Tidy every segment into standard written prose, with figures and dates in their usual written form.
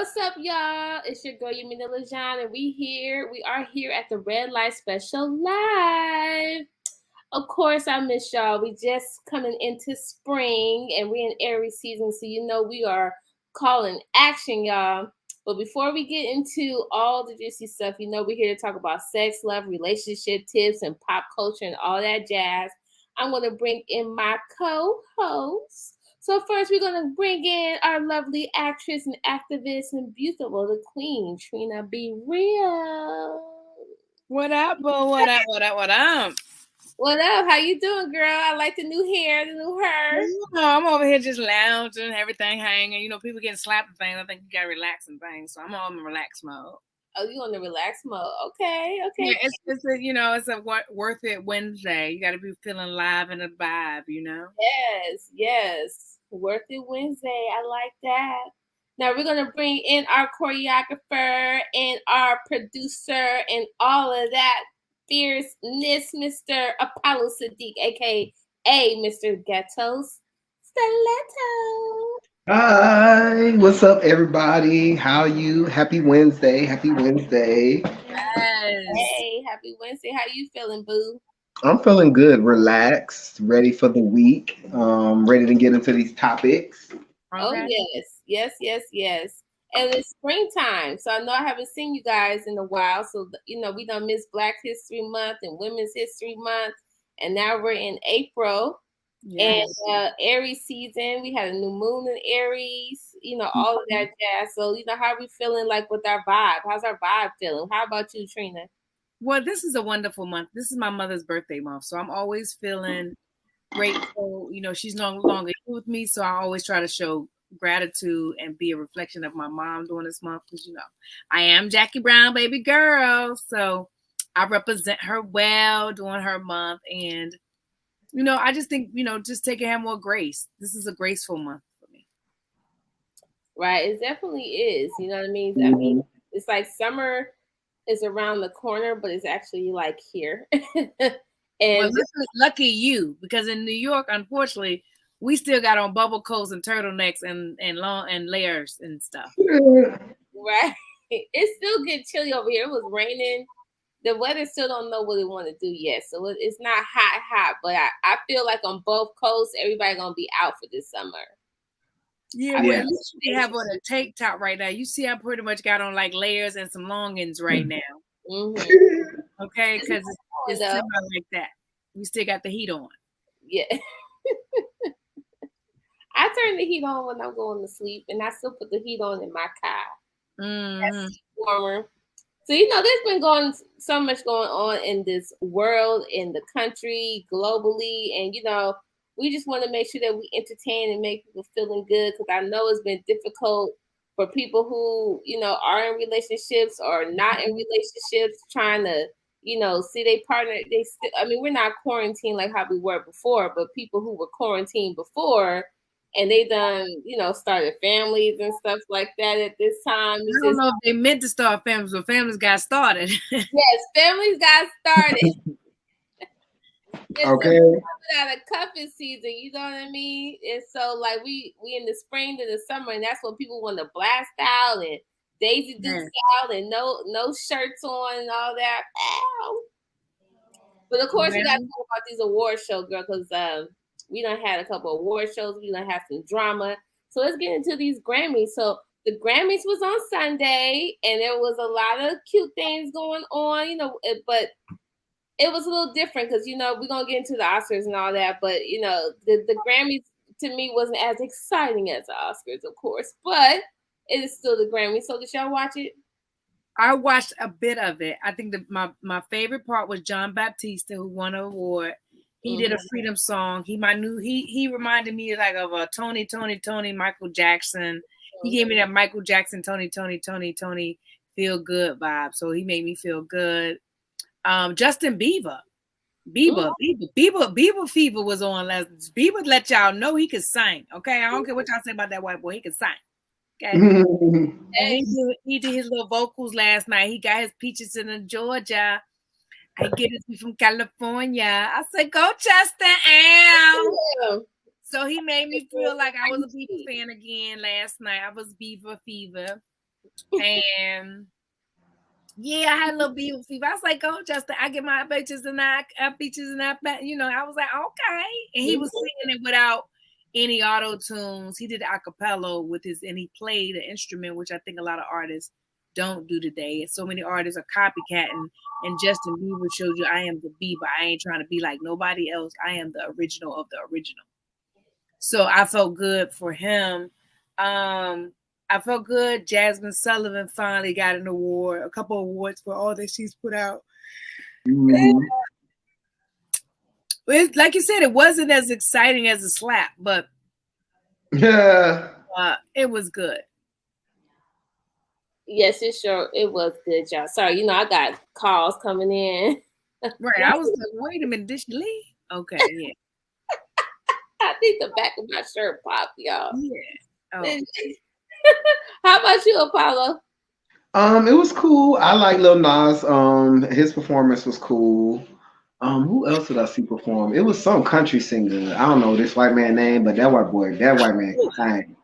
What's up, y'all? It's your girl Yaminah, and we are here at the Red Light Special Live. Of course, I miss y'all. We just coming into spring and we're in Aries season, so you know we are calling action, y'all. But before we get into all the juicy stuff, you know we're here to talk about sex, love, relationship tips, and pop culture and all that jazz. I'm gonna bring in my co-host. So first, we're gonna bring in our lovely actress and activist and beautiful, the Queen, Trena. Be real. What up, boo? What up? What up? How you doing, girl? I like the new hair, the new hair. I'm over here just lounging, everything hanging. You know, people getting slapped and things. I think you got to relax and things. So I'm all in relax mode. Oh, you on the relax mode? Okay. Yeah, it's a worth it Wednesday. You got to be feeling live and a vibe. You know. Yes. Worth it Wednesday. I like that. Now we're gonna bring in our choreographer and our producer and all of that fierceness, Mr. Apollo Sadiq, aka Mr. Ghettos Stiletto. Hi, what's up, everybody? How you? Happy Wednesday. Happy Wednesday. Yes. Hey, happy Wednesday. How you feeling, boo? I'm feeling good, relaxed, ready for the week, ready to get into these topics. Oh, Okay. yes. And it's springtime, so I know I haven't seen you guys in a while. So you know we done missed Black History Month and Women's History Month, and now we're in April. Yes. And Aries season, we had a new moon in Aries. You know all of that jazz. So you know how we feeling like with our vibe? How's our vibe feeling? How about you, Trena? Well, this is a wonderful month. This is my mother's birthday month, so I'm always feeling grateful. You know, she's no longer here with me, so I always try to show gratitude and be a reflection of my mom during this month because you know I am Jackie Brown baby girl, so I represent her well during her month, and you know I just think just taking her more grace. This is a graceful month for me. Right, it definitely is. You know what I mean? I Mhm. mean, it's like summer is around the corner, but it's actually like here. Well, And lucky you, because in New York, unfortunately, we still got on bubble coats and turtlenecks and long and layers and stuff. right, it still get chilly over here. It was raining. The weather still don't know what they want to do yet, so it's not hot. But I feel like on both coasts, everybody gonna be out for this summer. Yeah, well, at least we have on a tank top right now. You see, I pretty much got on like layers and some longins right now. Mm-hmm. Okay, because it's summer like that. We still got the heat on. Yeah. I turn the heat on when I'm going to sleep, and I still put the heat on in my car. That's warmer. So you know, there's been so much going on in this world, in the country, globally, and you know, we just want to make sure that we entertain and make people feeling good because I know it's been difficult for people who you know are in relationships or not in relationships, trying to see their partner. I mean, we're not quarantined like how we were before, but people who were quarantined before and they done, started families and stuff like that at this time. I don't know if they meant to start families, but families got started. Yes, families got started. Okay. Out of cuffing season, you know what I mean? And so like we in the spring to the summer, and that's when people want to blast out and Daisy Dukes out and no shirts on and all that. Ow. But of course, we got to talk about these award shows, girl, because we done had a couple of award shows. We done had some drama. So let's get into these Grammys. So the Grammys was on Sunday, and there was a lot of cute things going on, but it was a little different because, we're going to get into the Oscars and all that. But, the Grammys to me wasn't as exciting as the Oscars, of course. But it is still the Grammys. So did y'all watch it? I watched a bit of it. I think my favorite part was John Baptiste, who won an award. He did a freedom song. He reminded me like of a Tony Michael Jackson. He gave me that Michael Jackson Tony feel good vibe. So he made me feel good. Justin Bieber fever was on last. Bieber let y'all know he could sing. Okay, I don't care what y'all say about that white boy. He could sing. Okay. And he did his little vocals last night. He got his peaches in Georgia. I get it from California. I said, go Justin. Ow. So he made me feel like I was a Bieber fan again last night. I was Bieber fever. And yeah, I had a little beef with fever. I was like, "Oh, Justin, I get my bitches and I beaches and I I was like, okay. And he was singing it without any auto tunes. He did acapella with his, and he played an instrument, which I think a lot of artists don't do today. So many artists are copycatting. And Justin Bieber showed you, I am the Bieber. I ain't trying to be like nobody else. I am the original of the original. So I felt good for him. I felt good. Jasmine Sullivan finally got an award, a couple awards for all that she's put out. Mm-hmm. Like you said, it wasn't as exciting as a slap, but Yeah. it was good. Yes, it was good, y'all. Sorry, I got calls coming in. Right. I was like, wait a minute, did she leave? Okay, yeah. I think the back of my shirt popped, y'all. Yeah. Oh. How about you, Apollo? It was cool. I like Lil Nas. His performance was cool. Who else did I see perform? It was some country singer. I don't know this white man name, but that white man can sing.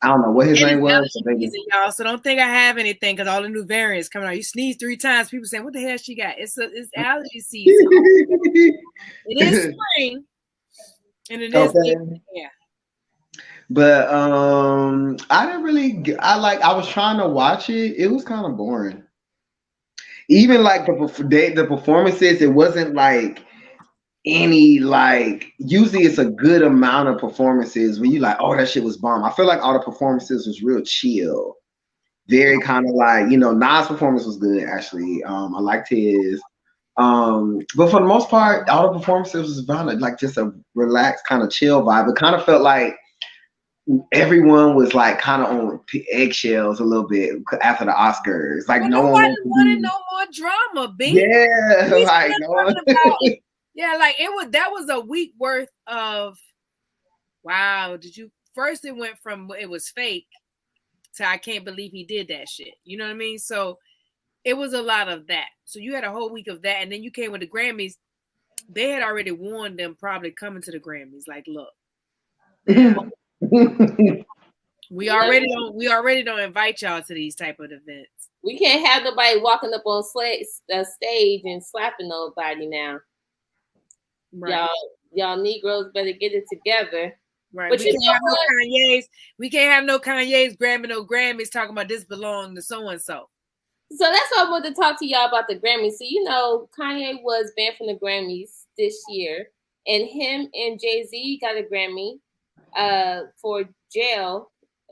I don't know what his name was. Season, y'all, so don't think I have anything because all the new variants coming out. You sneeze 3 times, people saying, "What the hell she got?" It's allergy season. It is spring, and it is yeah. But I didn't really. I was trying to watch it. It was kind of boring. Even like the performances, it wasn't like any like. Usually, it's a good amount of performances when you like, oh, that shit was bomb. I feel like all the performances was real chill, very kind of like Nas' performance was good actually. I liked his. But for the most part, all the performances was about like just a relaxed kind of chill vibe. It kind of felt like everyone was like kind of on eggshells a little bit after the Oscars. Like no one wanted no more drama, B. Yeah, like no one. Yeah, like that was a week worth of wow. First it went from it was fake to I can't believe he did that shit. You know what I mean? So it was a lot of that. So you had a whole week of that, and then you came with the Grammys. They had already warned them probably coming to the Grammys. Like, look, we already don't invite y'all to these type of events. We can't have nobody walking up on stage and slapping nobody now. Right. Y'all Negroes better get it together. Right. But we can't have no Kanye's. We can't have no Kanye's grabbing no Grammys talking about this belong to so and so. So that's why I wanted to talk to y'all about the Grammys. So Kanye was banned from the Grammys this year, and him and Jay-Z got a Grammy for Jail,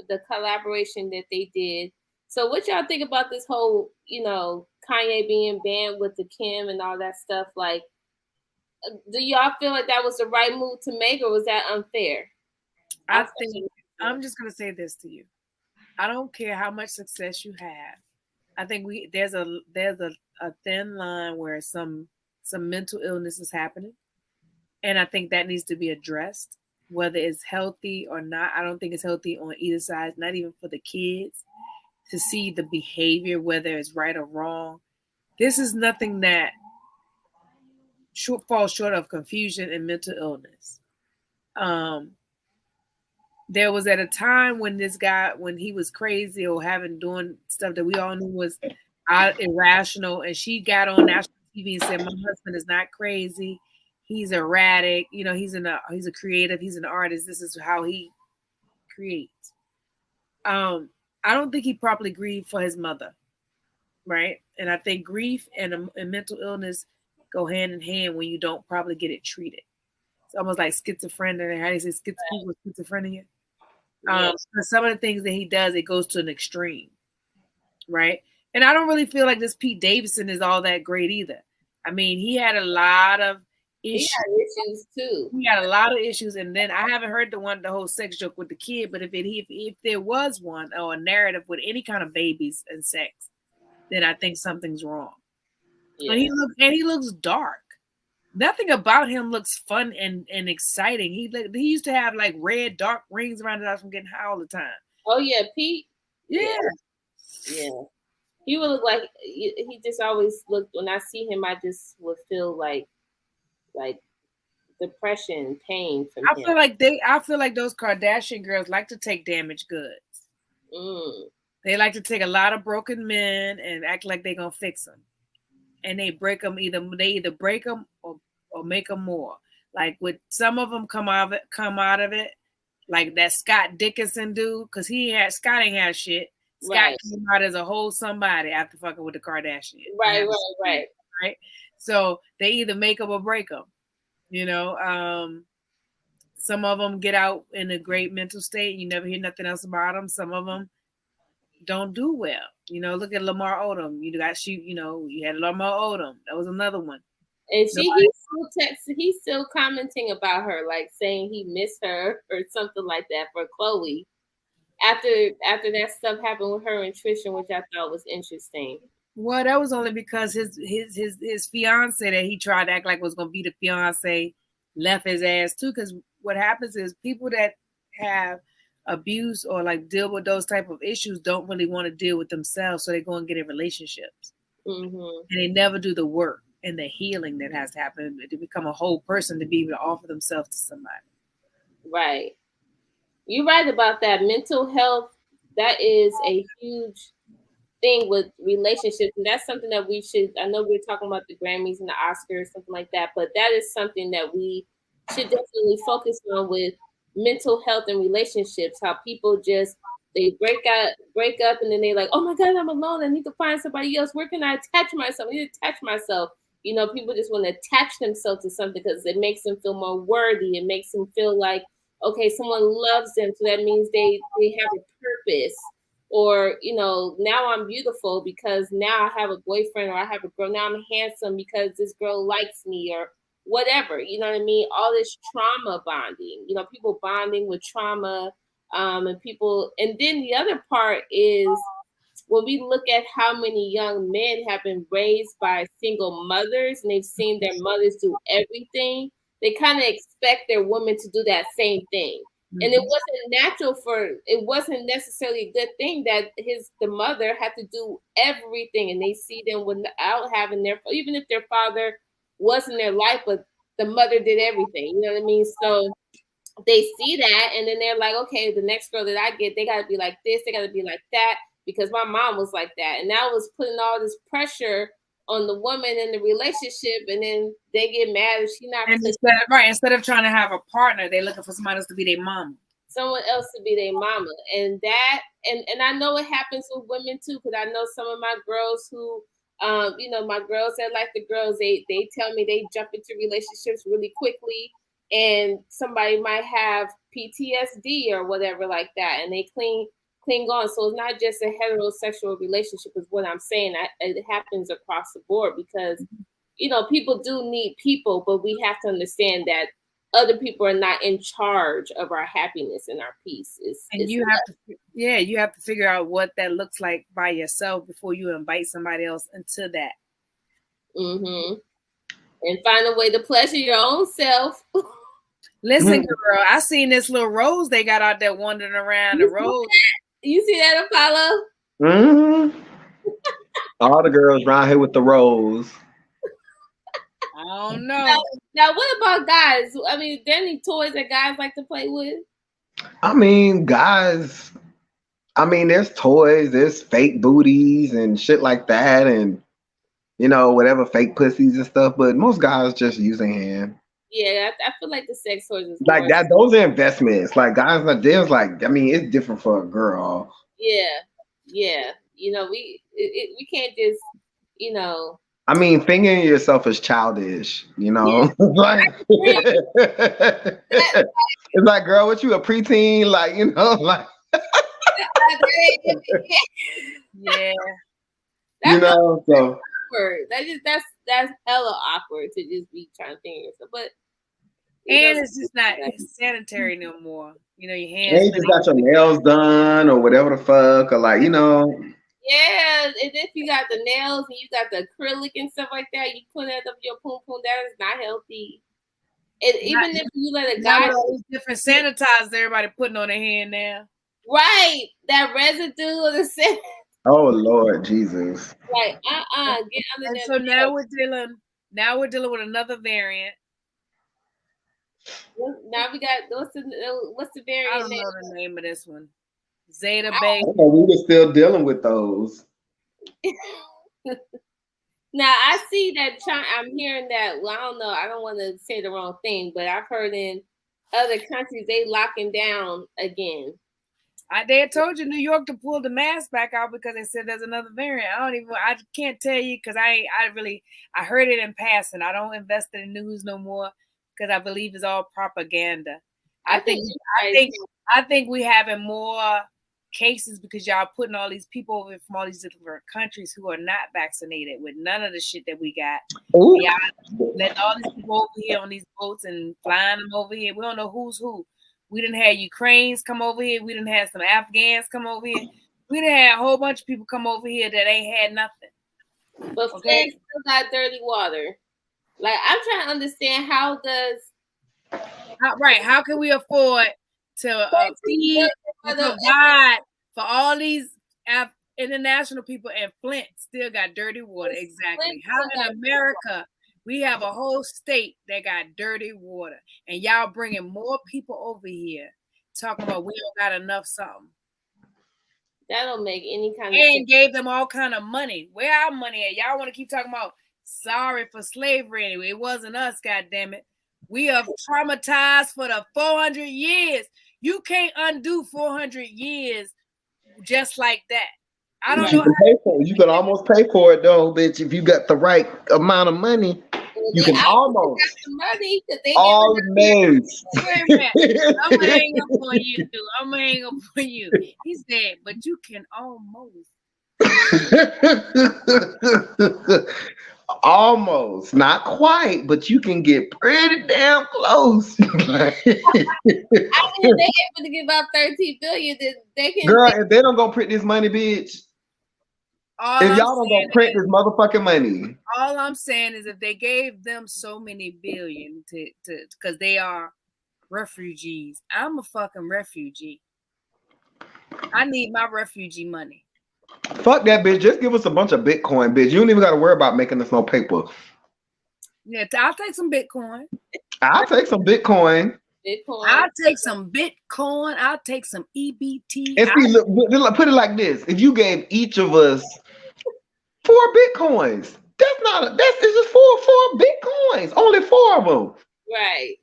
the collaboration that they did. So what y'all think about this whole, Kanye being banned with the Kim and all that stuff? Like, do y'all feel like that was the right move to make, or was that unfair? I'm just gonna say this to you. I don't care how much success you have. I think there's a thin line where some mental illness is happening, and I think that needs to be addressed, whether it's healthy or not. I don't think it's healthy on either side, not even for the kids to see the behavior, whether it's right or wrong. This is nothing that falls short of confusion and mental illness. There was at a time when this guy, when he was crazy or doing stuff that we all knew was irrational, and she got on national TV and said, "My husband is not crazy. He's erratic. He's a creative. He's an artist. This is how he creates." I don't think he properly grieved for his mother, right? And I think grief and mental illness go hand in hand when you don't probably get it treated. It's almost like schizophrenia. How do you say schizophrenia? Some of the things that he does, it goes to an extreme, right? And I don't really feel like this Pete Davidson is all that great either. I mean, he had a lot of issues. He had issues too. He had a lot of issues, and then I haven't heard the whole sex joke with the kid. But if there was one or a narrative with any kind of babies and sex, then I think something's wrong. Yeah. And he looks dark. Nothing about him looks fun and exciting. He used to have like red dark rings around his eyes from getting high all the time. Oh yeah, Pete. Yeah. He would look like he just always looked. When I see him, I just would feel like depression, pain from him. I feel like those Kardashian girls like to take damaged goods. They like to take a lot of broken men and act like they're gonna fix them, and they break them. They either break them or make them more. Like with some of them come out of it, like that Scott Dickinson dude, because Scott ain't had shit. Scott came out as a whole somebody after fucking with the Kardashians. Right. So they either make them or break them. You know, some of them get out in a great mental state. You never hear nothing else about them. Some of them don't do well. You know, look at Lamar Odom. You had Lamar Odom. That was another one. And he's still commenting about her, like saying he missed her or something like that for Khloe. After that stuff happened with her and Trisha, which I thought was interesting. Well, that was only because his fiance that he tried to act like was gonna be the fiance left his ass too. Because what happens is people that have abuse or like deal with those type of issues don't really want to deal with themselves, so they go and get in relationships, and they never do the work and the healing that has to happen to become a whole person to be able to offer themselves to somebody. Right. You're right about that. Mental health, that is a huge thing with relationships, and that's something that I know we're talking about the Grammys and the Oscars, something like that, but that is something that we should definitely focus on with mental health and relationships. How people just they break up and then they're like, oh my God, I'm alone, I need to find somebody else. Where can I attach myself? I need to attach myself. You know, people just want to attach themselves to something because it makes them feel more worthy. It makes them feel like, okay, someone loves them, so that means they have a purpose. Or, you know, now I'm beautiful because now I have a boyfriend, or I have a girl. Now I'm handsome because this girl likes me, or whatever. You know what I mean? All this trauma bonding, you know, people bonding with trauma, and people. And then the other part is when we look at how many young men have been raised by single mothers and they've seen their mothers do everything, they kind of expect their woman to do that same thing. And it wasn't necessarily a good thing that the mother had to do everything, and they see them without having even if their father was in their life, but the mother did everything. You know what I mean? So they see that, and then they're like, okay, the next girl that I get, they got to be like this, they got to be like that, because my mom was like that. And that was putting all this pressure on the woman in the relationship, and then they get mad if she's not. And instead of trying to have a partner, they're looking for somebody else to be their mama. Someone else to be their mama. And that, and I know it happens with women too, because I know some of my girls who, you know, my girls that like the girls, they tell me they jump into relationships really quickly, and somebody might have PTSD or whatever like that, and they cling on. So it's not just a heterosexual relationship, is what I'm saying. It happens across the board because, you know, people do need people, but we have to understand that other people are not in charge of our happiness and our peace. You have to figure out what that looks like by yourself before you invite somebody else into that. And find a way to pleasure your own self. Listen, girl, I seen this little rose they got out there wandering around the road. You see that, Apollo? All the girls around here with the rose. I don't know. Now, what about guys? I mean, there any toys that guys like to play with? I mean, guys. I mean, there's toys, there's fake booties and shit like that, and you know, whatever, fake pussies and stuff. But most guys just use their hand. Yeah, I feel like the sex toys is like that. Those are investments. Like guys, like there's like, I mean, it's different for a girl. Yeah. You know, we can't just, you know. I mean, fingering yourself is childish, you know. Yeah. It's like, girl, what you, a preteen? Like, you know, like. Yeah. You know, so. Awkward. That's hella awkward to just be trying to finger yourself, but. And it's just not sanitary no more. You know, your hands. You just got your nails done or whatever the fuck, or like, you know. Yeah, and if you got the nails and you got the acrylic and stuff like that, you put that up your poom poom. That is not healthy. And even if you let a guy, different sanitizers everybody putting on their hand now. Right, that residue of the scent. Oh Lord Jesus! Like get under that. So now we're dealing with another variant. Now we got what's the variant? I don't know the name of this one. Zeta Bay. We were still dealing with those. Now I see that I'm hearing that. Well, I don't know. I don't want to say the wrong thing, but I've heard in other countries they locking down again. They had told you New York to pull the mask back out because they said there's another variant. I can't tell you because I heard it in passing. I don't invest in the news no more because I believe it's all propaganda. I think we having more cases because y'all putting all these people over from all these different countries who are not vaccinated with none of the shit that we got. Y'all let all these people over here on these boats and flying them over here. We don't know who's who. We didn't have Ukrainians come over here. We didn't have some Afghans come over here. We didn't have a whole bunch of people come over here that ain't had nothing. But Flint still got dirty water. Like, I'm trying to understand how can we afford to feed and provide for all these international people, and Flint still got dirty water? Exactly. How in America we have a whole state that got dirty water, and y'all bringing more people over here talking about we don't got enough something. That don't make any kind of sense. And gave them all kind of money. Where our money at? Y'all want to keep talking about sorry for slavery anyway. It wasn't us, goddammit. We are traumatized for the 400 years. You can't undo 400 years just like that. I don't know. You can almost pay for it though, bitch. If you got the right amount of money, you can almost. Money almost. Wait a minute. I'm gonna hang up on you, dude. I'm gonna hang up on you. He said, but you can almost. Almost, not quite, but you can get pretty damn close. I mean, if they able to give out $13 billion, then they can. Girl, if they don't go print this money, bitch. If y'all don't go print this motherfucking money. All I'm saying is if they gave them so many billion to because they are refugees. I'm a fucking refugee. I need my refugee money. Fuck that, bitch. Just give us a bunch of Bitcoin, bitch. You don't even got to worry about making us no paper. Yeah, I'll take some Bitcoin. I'll take some Bitcoin. I'll take some Bitcoin. I'll take some EBT. And see, look, put it like this: if you gave each of us 4 Bitcoins, that's just four Bitcoins. Only 4 of them. Right.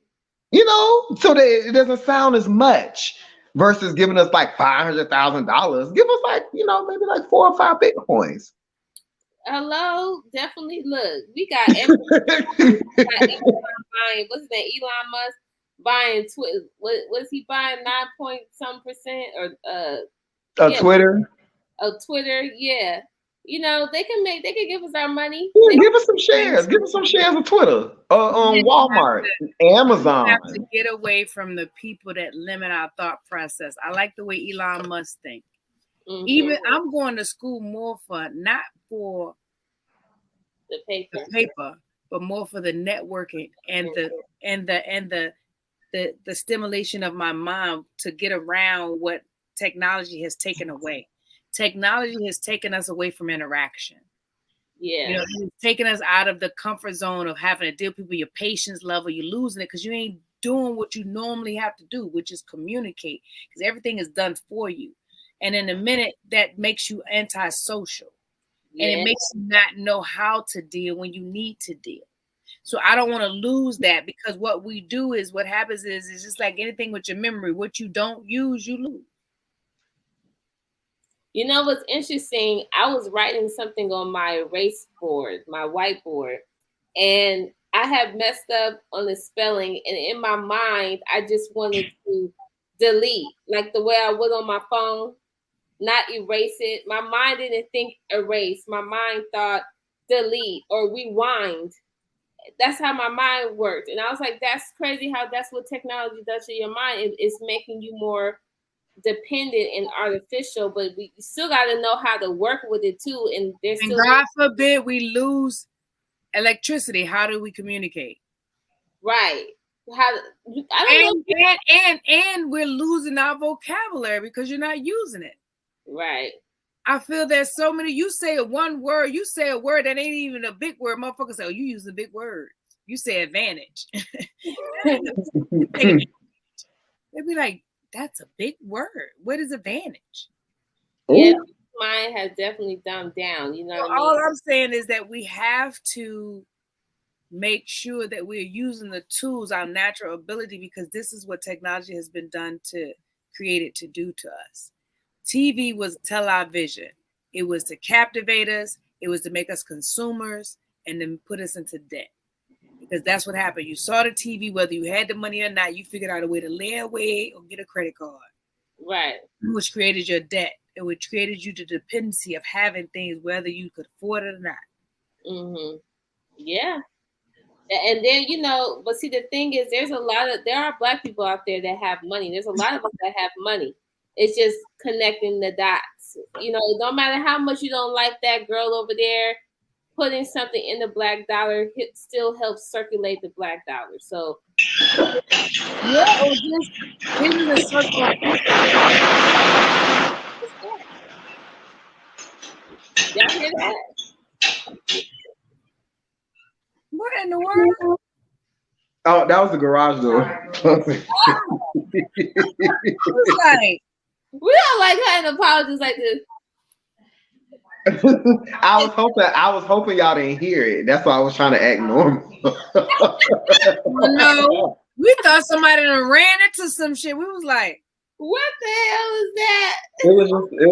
You know, so that it doesn't sound as much. Versus giving us like $500,000, give us like, you know, maybe like 4 or 5 Bitcoins. Hello, definitely. Look, we got Amazon buying. What's his name? Elon Musk buying Twitter. What's he buying? 9.some% or Twitter. Twitter, yeah. You know, they can give us our money. Yeah, give us some shares. Give us some shares of Twitter, on Walmart, Amazon. We have to get away from the people that limit our thought process. I like the way Elon Musk thinks. Mm-hmm. Even I'm going to school more for not for the paper, but more for the networking and the stimulation of my mind to get around what technology has taken away. Technology has taken us away from interaction. Yeah. You know, it's taken us out of the comfort zone of having to deal with people, your patience level, you're losing it because you ain't doing what you normally have to do, which is communicate, because everything is done for you. And in a minute, that makes you antisocial. Yeah. And it makes you not know how to deal when you need to deal. So I don't want to lose that, because what we do is, what happens is, it's just like anything with your memory. What you don't use, you lose. You know what's interesting? I was writing something on my erase board, my whiteboard, and I had messed up on the spelling. And in my mind, I just wanted to delete, like the way I would on my phone, not erase it. My mind didn't think erase. My mind thought delete or rewind. That's how my mind worked. And I was like, that's crazy how that's what technology does to your mind. It's making you more dependent and artificial, but we still got to know how to work with it too. And there's still, God forbid we lose electricity. How do we communicate? Right. How I don't know. And we're losing our vocabulary because you're not using it. Right. I feel there's so many. You say one word, you say a word that ain't even a big word. Motherfuckers say, oh, you use a big word. You say advantage. They'd be like, that's a big word. What is advantage? Yeah, mine has definitely dumbed down. You know what I mean? All I'm saying is that we have to make sure that we're using the tools, our natural ability, because this is what technology has been done to create it to do to us. TV was television. It was to captivate us. It was to make us consumers and then put us into debt. Because that's what happened. You saw the TV, whether you had the money or not, you figured out a way to lay away or get a credit card. Right. Which created your debt. It which created you the dependency of having things, whether you could afford it or not. Mm-hmm. Yeah. And then, you know, but see, the thing is, there are Black people out there that have money. There's a lot of us that have money. It's just connecting the dots. You know, no matter how much you don't like that girl over there, putting something in the Black dollar still helps circulate the Black dollar. So, yeah, or just hitting a circle of y'all hear that? What in the world? Oh, that was the garage door. Like, we don't like having apologies like this. I was hoping y'all didn't hear it. That's why I was trying to act normal. No, we thought somebody done ran into some shit. We was like, what the hell is that? It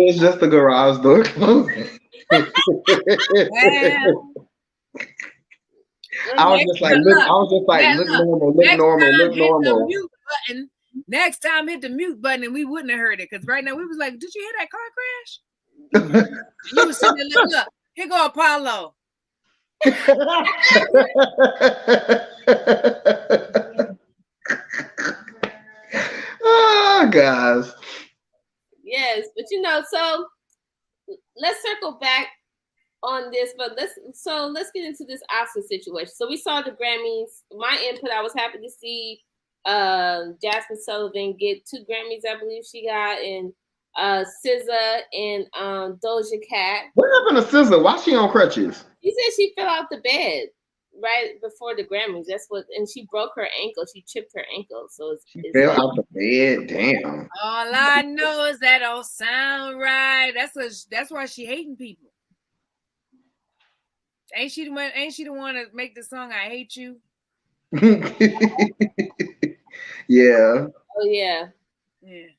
was just the garage door closing. I was just like, look normal, look normal, look normal. Mute button. Next time, hit the mute button, and we wouldn't have heard it. Because right now, we was like, did you hear that car crash? You was sitting there, look, here go Apollo. Oh, guys. Yes, but you know, so let's circle back on this, but let's get into this Oscar situation. So we saw the Grammys. My input, I was happy to see Jasmine Sullivan get 2 Grammys, I believe she got, and SZA and Doja Cat. What happened to SZA? Why she on crutches? She said she fell out the bed right before the Grammys. That's what, and she broke her ankle. She chipped her ankle. So she fell out the bed. Damn. All I know is that don't sound right. That's why she hating people. Ain't she the one to make the song "I Hate You"? Yeah. Oh yeah. Yeah.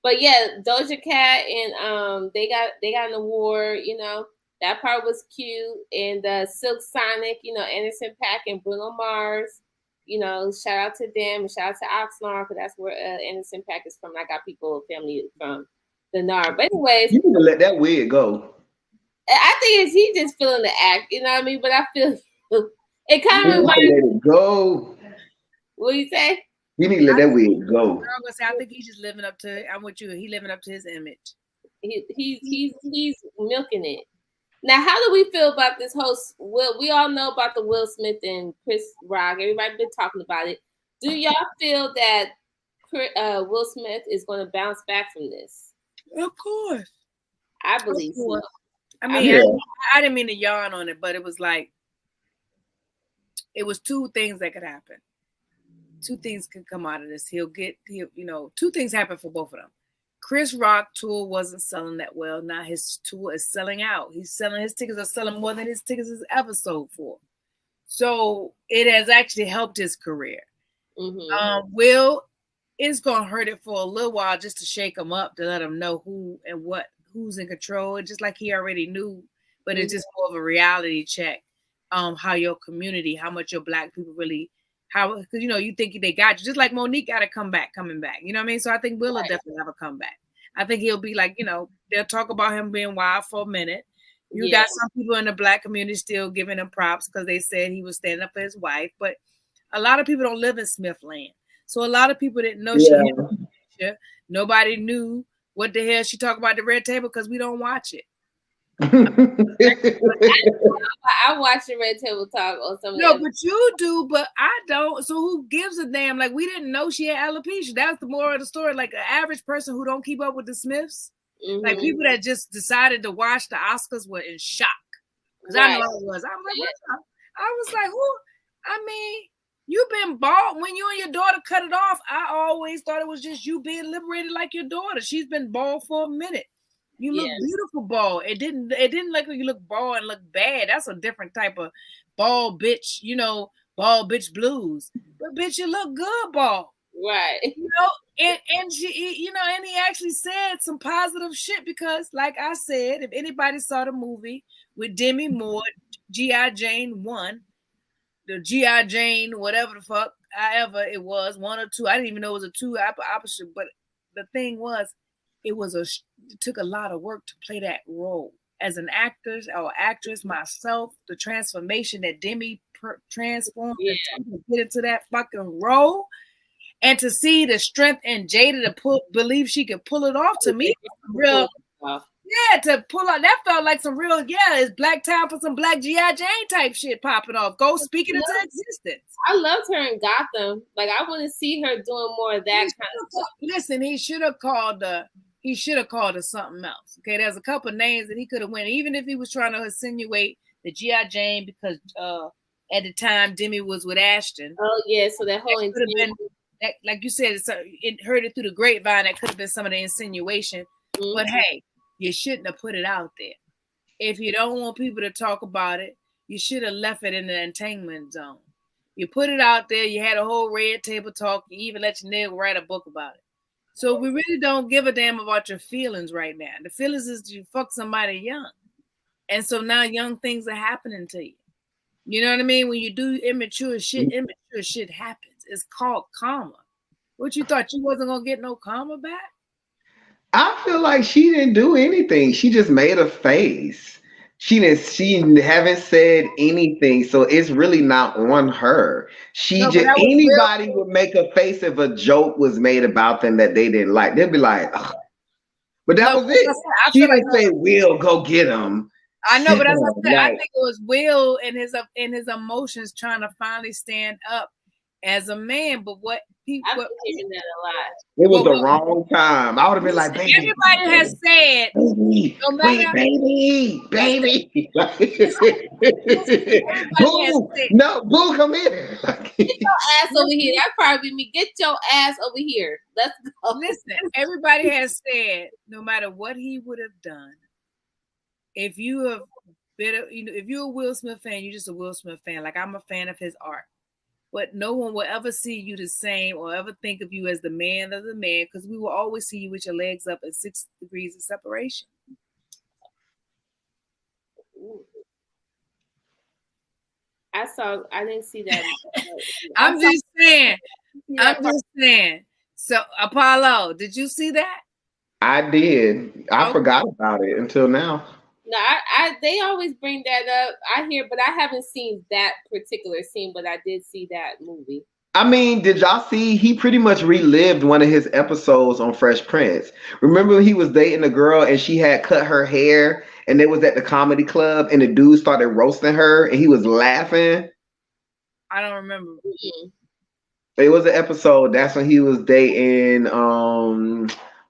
But yeah, Doja Cat and they got an award. You know, that part was cute. And Silk Sonic, you know, Anderson .Paak and Bruno Mars. You know, shout out to them and shout out to Oxnard, because that's where Anderson .Paak is from. I got family from the Nard. But anyways, you need to let that wig go. I think he's just feeling the act, you know what I mean? But I feel it kind of reminds me. Let it go. What do you say? You need to let that wig go. I'm gonna say, I think he's just living up to. I'm with you. He living up to his image. He's milking it. Now, how do we feel about this whole? We all know about the Will Smith and Chris Rock. Everybody been talking about it. Do y'all feel that Will Smith is going to bounce back from this? Of course, I believe so. I mean, I didn't mean to yawn on it, but it was like, it was 2 things that could happen. 2 things could come out of this. He'll 2 things happen for both of them. Chris Rock tour wasn't selling that well. Now his tour is selling out. His tickets are selling more than his tickets has ever sold for. So it has actually helped his career. Mm-hmm. Will is gonna hurt it for a little while, just to shake him up, to let him know who's in control, just like he already knew, but it's just more of a reality check. How your community, how much your Black people really, because you think they got you, just like Monique got coming back. You know what I mean? So I think Will will definitely have a comeback. I think he'll be like, they'll talk about him being wild for a minute. You got some people in the Black community still giving him props because they said he was standing up for his wife, but a lot of people don't live in Smithland, so a lot of people didn't know she had a picture. Nobody knew what the hell she talked about the red table because we don't watch it. I watch the Red Table Talk on some. No, but you do, but I don't. So who gives a damn? Like, we didn't know she had alopecia. That's the moral of the story. Like, an average person who don't keep up with the Smiths, like people that just decided to watch the Oscars, were in shock. Because I know I was. I was like, who? I mean, You've been bald. When you and your daughter cut it off, I always thought it was just you being liberated like your daughter. She's been bald for a minute. You look beautiful bald. It didn't look like you look bald and look bad. That's a different type of bald bitch, bald bitch blues. But bitch, you look good bald. Right. And she, and he actually said some positive shit because, like I said, if anybody saw the movie with Demi Moore, G.I. Jane 1, the G.I. Jane, whatever the fuck, however it was, 1 or 2. I didn't even know it was a 2 opposite, but the thing was, it took a lot of work to play that role. As an actor or actress myself, the transformation that Demi transformed to get into that fucking role, and to see the strength in Jada to believe she could pull it off, to me, real. Yeah, to pull out that felt like some real, it's black time for some black G.I. Jane type shit popping off. Go speaking into existence. I loved her in Gotham. Like, I want to see her doing more of that kind of stuff. Listen, he should have called her something else. Okay, there's a couple of names that he could have went, even if he was trying to insinuate the G.I. Jane, because at the time Demi was with Ashton. Oh yeah, so that whole could have been, like you said, it heard it through the grapevine. That could have been some of the insinuation. Mm-hmm. But hey, you shouldn't have put it out there. If you don't want people to talk about it, you should have left it in the entanglement zone. You put it out there. You had a whole red table talk. You even let your nigga write a book about it. So we really don't give a damn about your feelings right now. The feelings is you fuck somebody young. And so now young things are happening to you. You know what I mean? When you do immature shit happens. It's called karma. What, you thought you wasn't going to get no karma back? I feel like she didn't do anything. She just made a face. She haven't said anything, so it's really not on her. Anybody would make a face if a joke was made about them that they didn't like. They'd be like, ugh. But that was it. She didn't say, "Will, go get him." I know, but as I said, I think it was Will and his emotions trying to finally stand up as a man. But what people, I've been hearing that a lot. It was the wrong time. I would have been like, baby. Everybody has said, baby, no matter, baby. Boo, no, Boo, come here. Get your ass over here. That probably be me. Get your ass over here. Let's go. Listen, everybody has said, no matter what he would have done, if you have been, if you're a Will Smith fan, you're just a Will Smith fan. Like, I'm a fan of his art. But no one will ever see you the same or ever think of you as the man of the man, because we will always see you with your legs up at 6 degrees of separation. I didn't see that. I'm just saying. So, Apollo, did you see that? I did. I forgot about it until now. No, they always bring that up. I hear, but I haven't seen that particular scene, but I did see that movie. I mean, did y'all see he pretty much relived one of his episodes on Fresh Prince? Remember when he was dating a girl and she had cut her hair and they was at the comedy club and the dude started roasting her and he was laughing? I don't remember. Mm-hmm. It was an episode. That's when he was dating,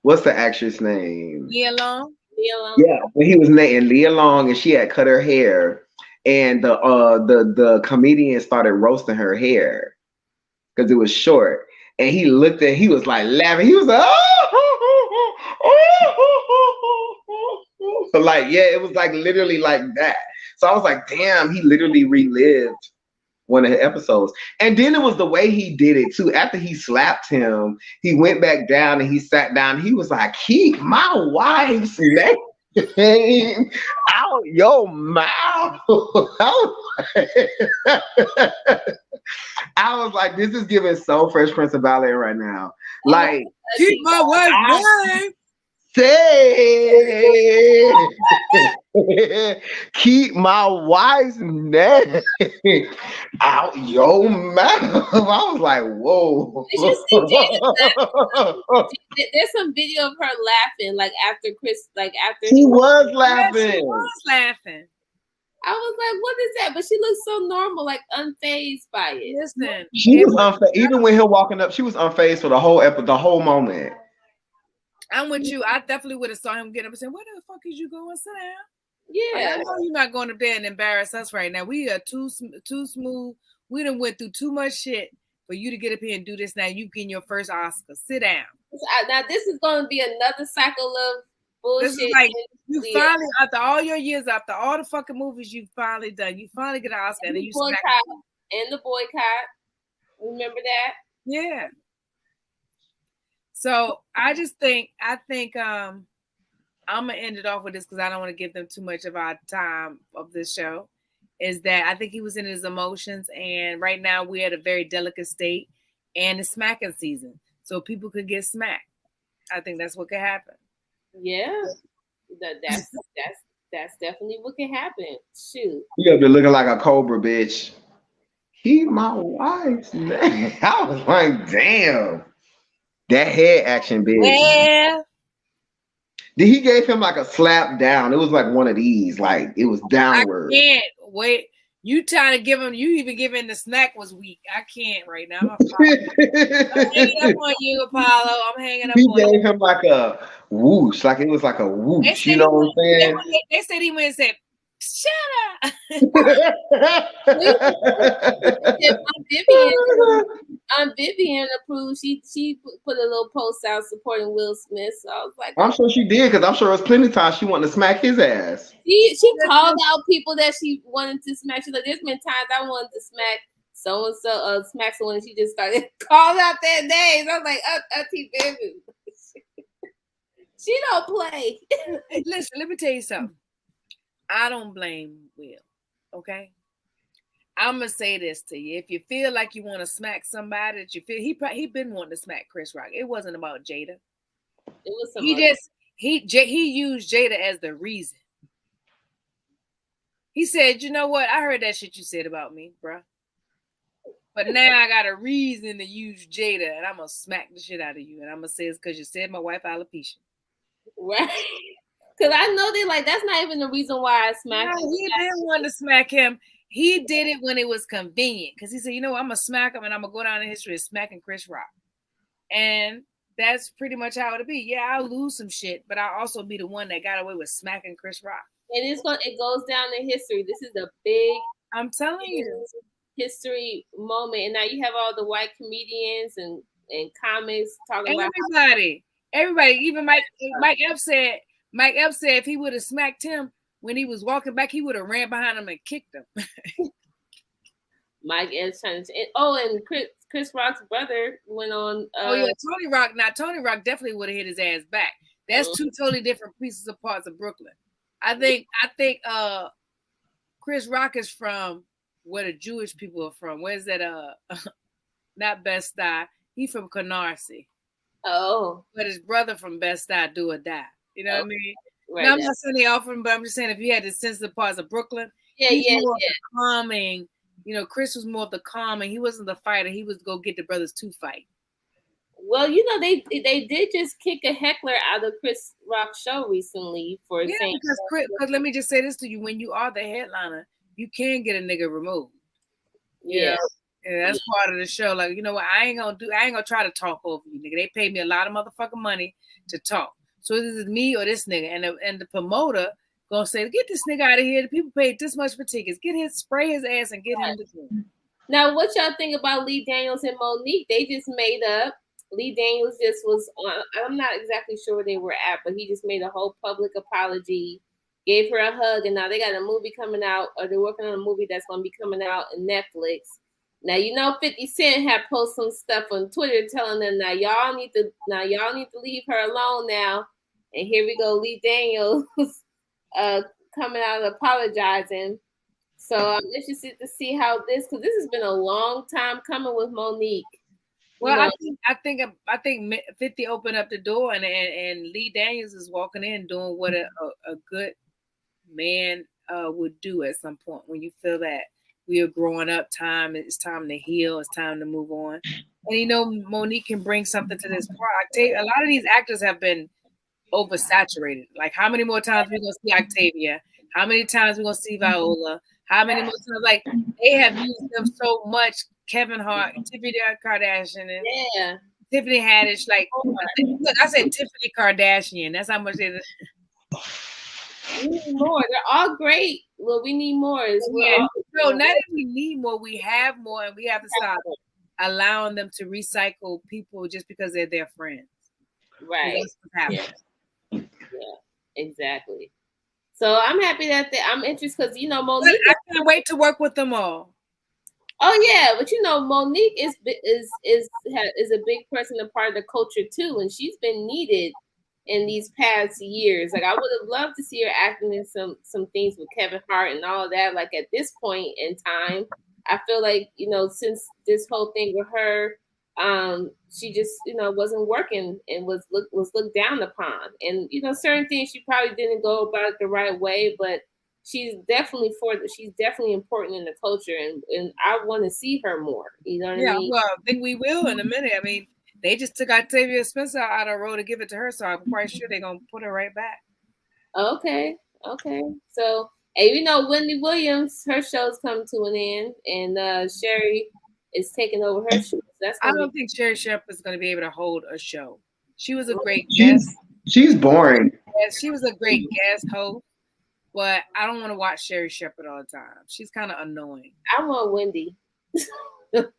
what's the actress name? Nia Long. Yeah, when he was dating Leah Long and she had cut her hair, and the comedian started roasting her hair because it was short, and he was like laughing. He was like, like, yeah, it was like literally like that. So I was like, damn, he literally relived one of the episodes. And then it was the way he did it too. After he slapped him, he went back down and he sat down. He was like, keep my wife's name out your mouth. I was like, this is giving so Fresh Prince of Bel-Air right now. Like, keep my wife's name. Say, keep my wife's name out your mouth. I was like, whoa. There's some video of her laughing, like after she was laughing. She was laughing. I was like, what is that? But she looks so normal, like unfazed by it. Listen, she was unfazed. Even with him walking up, she was unfazed for the whole moment. I'm with you. I definitely would have saw him get up and say, where the fuck is you going? Sit down. Yeah. I know you're not going up there and embarrass us right now. We are too smooth. We done went through too much shit for you to get up here and do this now. You getting your first Oscar. Sit down. Now this is going to be another cycle of bullshit. This is like you finally, after all your years, after all the fucking movies you've finally done, you finally get an Oscar and then you the boycott. Remember that? Yeah. So I think I'm gonna end it off with this because I don't want to give them too much of our time of this show. Is that I think he was in his emotions, and right now we're at a very delicate state, and it's smacking season, so people could get smacked. I think that's what could happen. Yeah, that's definitely what can happen. Shoot, you have been looking like a cobra, bitch. He my wife's man. I was like, damn, that head action, bitch. Yeah. Then he gave him like a slap down. It was like one of these, like it was downward. I can't wait. You trying to give him? You even giving the smack was weak. I can't right now. I'm hanging up on you, Apollo. I'm hanging up on you. He gave him like a whoosh, like it was like a whoosh. You know what I'm saying? They said he went and said, "Shut up." Vivian approved. She put a little post out supporting Will Smith. So I was like, I'm sure she did because I'm sure it was plenty of times she wanted to smack his ass. She called out people that she wanted to smack. She's like, there's been times I wanted to smack so and so, smack someone, and she just started calling out their names. I was like, Auntie Vivian, she don't play. Listen, let me tell you something. I don't blame Will. Okay. I'm gonna say this to you. If you feel like you want to smack somebody that you feel he been wanting to smack Chris Rock. It wasn't about Jada. It was he used Jada as the reason. He said, "You know what? I heard that shit you said about me, bro. But now I got a reason to use Jada, and I'm gonna smack the shit out of you. And I'm gonna say it's because you said my wife alopecia." Right. Because I know they like that's not even the reason why I smacked him. He didn't want to smack him. He did it when it was convenient because he said, you know what, I'm going to smack him and I'm going to go down in history as smacking Chris Rock. And that's pretty much how it'll be. Yeah, I'll lose some shit, but I'll also be the one that got away with smacking Chris Rock. And it goes down in history. This is a big, I'm telling you, history moment. And now you have all the white comedians and comics talking about everybody, even Mike Epps said if he would have smacked him when he was walking back, he would have ran behind him and kicked him. Mike Epps trying to and Chris Rock's brother went on. Tony Rock. Now Tony Rock definitely would have hit his ass back. That's two totally different pieces of parts of Brooklyn. I think Chris Rock is from where the Jewish people are from. Where's that? Not Bed-Stuy. He from Canarsie. Oh, but his brother from Bed-Stuy, do or die. You know what I mean? Right. Now, I'm not saying they offer him, but I'm just saying if you had the sensitive parts of Brooklyn, the calming. You know, Chris was more of the calming. He wasn't the fighter. He was go get the brothers to fight. Well, you know, they did just kick a heckler out of Chris Rock's show recently for saying because let me just say this to you: when you are the headliner, you can get a nigga removed. Yeah. And that's part of the show. Like, you know what? I ain't gonna try to talk over you, nigga. They paid me a lot of motherfucking money to talk. So this is me or this nigga. And the promoter gonna say, get this nigga out of here. The people paid this much for tickets. Spray his ass and get him to do. Now, what y'all think about Lee Daniels and Monique? They just made up. Lee Daniels just was on, I'm not exactly sure where they were at, but he just made a whole public apology, gave her a hug, and now they got a movie coming out, or they're working on a movie that's gonna be coming out on Netflix. Now, you know, 50 Cent had posted some stuff on Twitter telling them now y'all need to leave her alone now. And here we go, Lee Daniels coming out and apologizing. So I'm interested to see how because this has been a long time coming with Monique. Well, I think 50 opened up the door and Lee Daniels is walking in doing what a good man would do at some point when you feel that we are growing up. It's time to heal. It's time to move on. And you know, Monique can bring something to this part. I tell you, a lot of these actors have been oversaturated. Like, how many more times we gonna see Octavia? How many times we gonna see Viola? How many more times? Like, they have used them so much. Kevin Hart, Tiffany Kardashian, and Tiffany Haddish. Like, look, I said Tiffany Kardashian. That's how much they. More. They're all great Well, we need more. No, not if we need more, we have more, and we have to stop allowing them to recycle people just because they're their friends. Right. That's what's happening. Yeah, exactly. So I'm happy that I'm interested because Monique. I can't wait to work with them all. Oh yeah, but Monique is a big person, a part of the culture too, and she's been needed in these past years. Like I would have loved to see her acting in some things with Kevin Hart and all that. Like at this point in time, I feel like since this whole thing with her, she just wasn't working and was looked down upon, and certain things she probably didn't go about it the right way, but she's definitely important in the culture, and I want to see her more. You know what I mean? Well, I think we will in a minute. I mean, they just took Octavia Spencer out of the road to give it to her, so I'm quite sure they're gonna put her right back. Okay. So, and Wendy Williams, her show's coming to an end, and Sherry is taking over her show. I don't think Sherry Shepherd is going to be able to hold a show. She was a great guest. She's boring. Yes, she was a great guest host, but I don't want to watch Sherry Shepherd all the time. She's kind of annoying. I want Wendy. But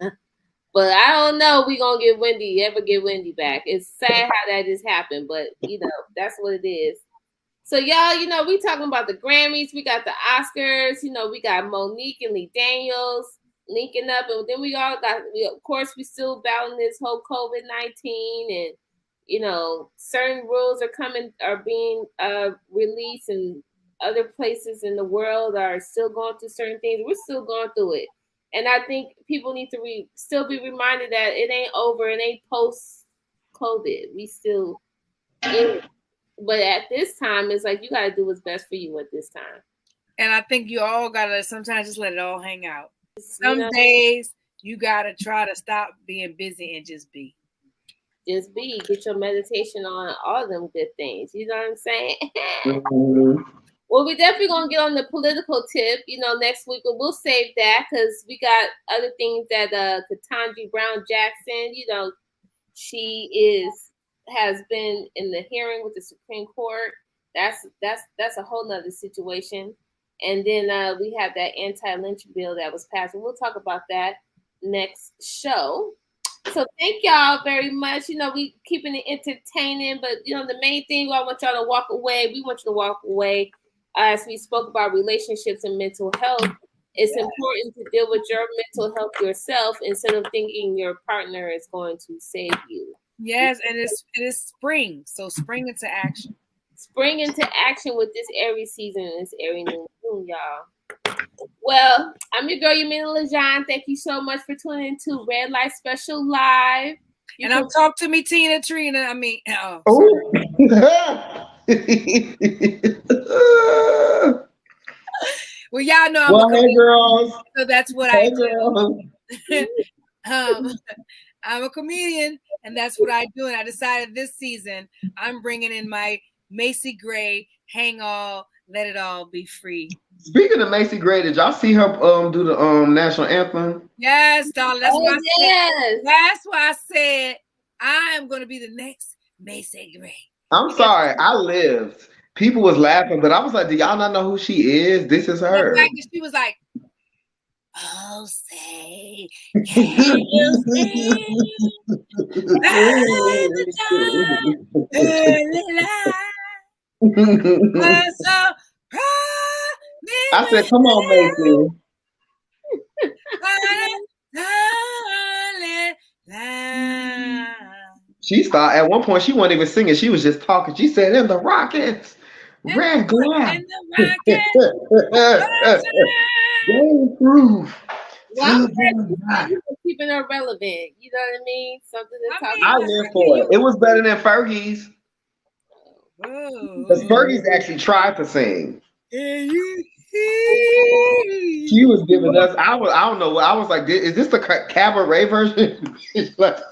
I don't know if we're going to ever get Wendy back. It's sad how that just happened, but, that's what it is. So, y'all, we talking about the Grammys. We got the Oscars. We got Monique and Lee Daniels linking up. And then of course, we still battling this whole COVID-19. And, certain rules are being released, and other places in the world are still going through certain things. We're still going through it. And I think people need to still be reminded that it ain't over. It ain't post-COVID. We still in it. But at this time, it's like you got to do what's best for you at this time. And I think you all got to sometimes just let it all hang out. Some days you got to try to stop being busy and just be. Just be. Get your meditation on, all them good things. You know what I'm saying? Mm-hmm. Well, we're definitely going to get on the political tip, next week. But we'll save that because we got other things that Ketanji Brown Jackson, she has been in the hearing with the Supreme Court. That's a whole nother situation. And then we have that anti-lynch bill that was passed. And we'll talk about that next show. So thank y'all very much. We keeping it entertaining, but the main thing I want y'all to walk away. We want you to walk away as we spoke about relationships and mental health. It's important to deal with your mental health yourself instead of thinking your partner is going to save you. Yes, and it is spring, so spring into action. Spring into action with this Aries season and this Aries new moon, y'all. Well, I'm your girl, Yaminah Lejean. Thank you so much for tuning into Red Light Special Live. And I'm Talk to Me, Trena. I mean, well, y'all know hey, girls. So that's what I do. I'm a comedian, and that's what I do. And I decided this season I'm bringing in my Macy Gray, Hang All, Let It All Be Free. Speaking of Macy Gray, did y'all see her do the national anthem? Yes, darling. That's why that's why I said I am going to be the next Macy Gray. I'm sorry, I lived. People was laughing, but I was like, do y'all not know who she is? This is her. The fact that she was like, oh, say, can you see the time, I said, come on, Macy. She started at one point. She wasn't even singing. She was just talking. She said, "In the Rockets, red glove, proof." Well, I'm keeping her relevant. You know what I mean? Something to talk about. I live for it. It was better than Fergie's. Because Fergie's actually tried to sing. She was giving us. I don't know. I was like, is this the cabaret version? She said,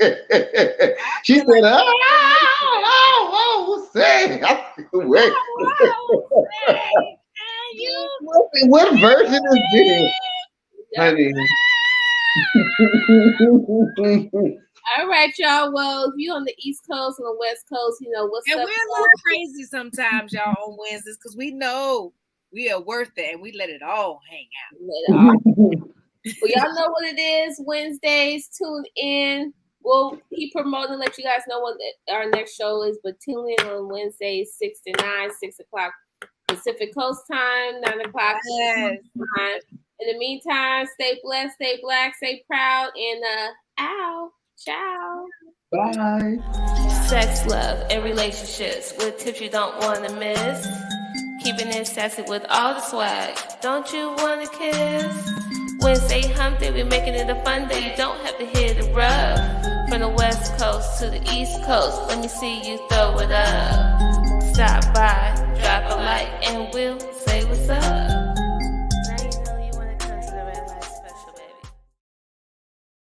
sing. Wait. What version is this, honey? All right, y'all. Well, if you on the East Coast and the West Coast, what's up? And we're a little crazy sometimes, y'all, on Wednesdays because we know We are worth it, and we let it all hang out. Well, y'all know what it is. Wednesdays, tune in. We'll keep promoting, let you guys know what our next show is. But tune in on Wednesdays, 6 to 9, 6 o'clock Pacific Coast time, 9 o'clock time. In the meantime, stay blessed, stay black, stay proud, and ciao. Bye. Sex, love, and relationships with tips you don't want to miss. Keeping it sassy with all the swag. Don't you want to kiss? Wednesday hump day, we're making it a fun day. You don't have to hit it rough. From the West Coast to the East Coast, let me see you throw it up.